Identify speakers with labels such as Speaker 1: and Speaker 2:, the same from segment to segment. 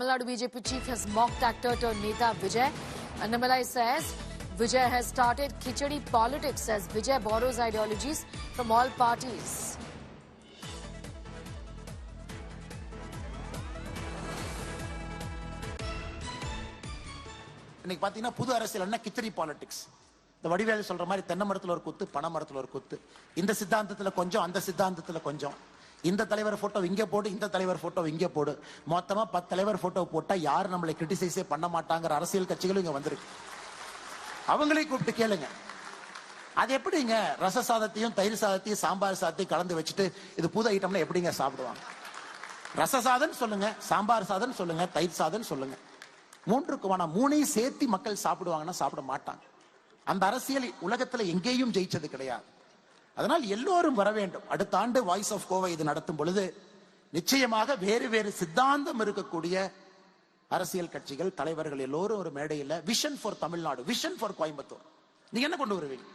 Speaker 1: Tamil Nadu BJP chief has mocked actor turned Neta Vijay. Annamalai says Vijay has started khichdi politics as Vijay borrows ideologies from all parties.
Speaker 2: இன்னைக்கு பாத்தீங்கன்னா புது அரசியல் என்ன khichdi politics. இந்த வடிவேலு சொல்ற மாதிரி தென்னை மரத்துல ஒரு குத்து, பனை மரத்துல ஒரு குத்து. இந்த சித்தாந்தத்துல கொஞ்சம், அந்த சித்தாந்தத்துல கொஞ்சம். இந்த தலைவர் போட்டோ இங்க போடு, இந்த தலைவர் போட்டோ இங்க போடு. மொத்தமா 10 தலைவர் போட்டோ போட்டா யாரு நம்மளை கிரிட்டிசைஸே பண்ண மாட்டாங்கிற அரசியல் கட்சிகளும் இங்க வந்திருக்கு. அவங்களையும் கூப்பிட்டு கேளுங்க. அது எப்படிங்க ரச சாதத்தையும் தயிர் சாதத்தையும் சாம்பார் சாதத்தையும் கலந்து வச்சுட்டு இது புது ஐட்டம்ல எப்படிங்க சாப்பிடுவாங்க? ரச சாதம் சொல்லுங்க, சாம்பார் சாதம் சொல்லுங்க, தயிர் சாதம் சொல்லுங்க. மூணையும் சேர்த்து மக்கள் சாப்பிடுவாங்கன்னா சாப்பிட மாட்டாங்க. அந்த அரசியல் உலகத்துல எங்கேயும் ஜெயிச்சது கிடையாது. அதனால் எல்லோரும் வர வேண்டும். அடுத்த ஆண்டு வாய்ஸ் ஆஃப் கோவை இது நடத்தும் பொழுது நிச்சயமாக வேறு வேறு சித்தாந்தம் இருக்கக்கூடிய அரசியல் கட்சிகள் தலைவர்கள் எல்லோரும் ஒரு மேடையில் vision for Tamil Nadu, vision for Coimbatore, நீங்க என்ன கொண்டு வருவீங்க?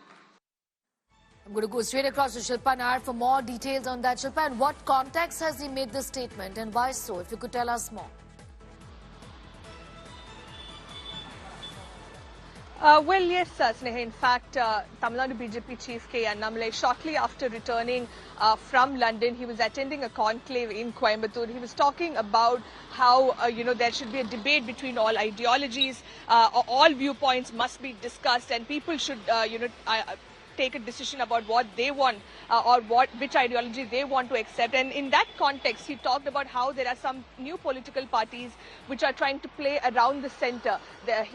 Speaker 1: I'm going to go straight across to Shilpa Nair for more details on that. Shilpa, in what context has he made this statement and why so? If you could tell us more.
Speaker 3: Well, yes, Sneha. In fact, Tamil Nadu BJP chief K. Annamalai, shortly after returning from London, he was attending a conclave in Coimbatore. He was talking about how, there should be a debate between all ideologies, all viewpoints must be discussed, and people should, take a decision about what they want or which ideology they want to accept. And in that context, he talked about how there are some new political parties which are trying to play around the center.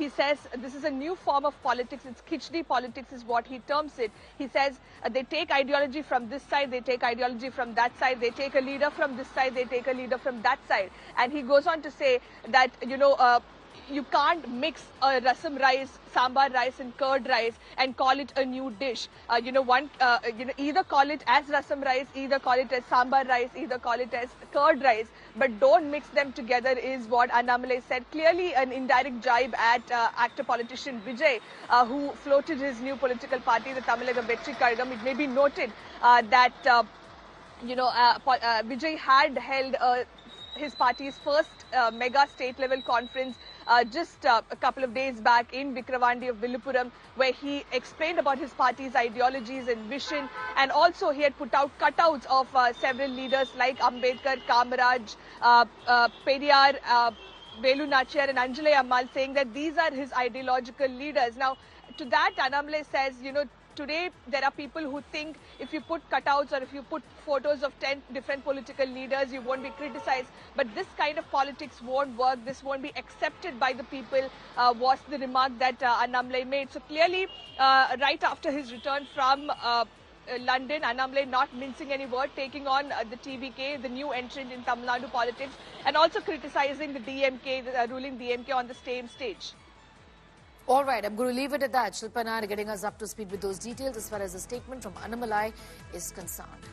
Speaker 3: He says this is a new form of politics. It's khichdi politics is what he terms it. He says they take ideology from this side, they take ideology from that side, they take a leader from this side, they take a leader from that side. And he goes on to say that, you can't mix a rasam rice, sambar rice and curd rice and call it a new dish. Either call it as rasam rice, either call it as sambar rice, either call it as curd rice, but don't mix them together is what Annamalai said. Clearly an indirect jibe at actor politician Vijay, who floated his new political party, the Tamilagam Vetri Kazhagam. It may be noted that Vijay had held his party's first mega state level conference just a couple of days back in Vikravandi of Villupuram, where he explained about his party's ideologies and vision, and also he had put out cutouts of several leaders like Ambedkar, Kamaraj, Periyar, Velu Nachiyar and Anjalai Ammal, saying that these are his ideological leaders. Now, to that, Annamalai says, today there are people who think if you put cutouts or if you put photos of 10 different political leaders, you won't be criticized. But this kind of politics won't work. This won't be accepted by the people, was the remark that Annamalai made. So clearly, right after his return from London, Annamalai not mincing any word, taking on the TVK, the new entrant in Tamil Nadu politics, and also criticizing the DMK, the ruling DMK on the same stage.
Speaker 1: All right, I'm going to leave it at that. Shilpa Nair getting us up to speed with those details as far as the statement from Annamalai is concerned.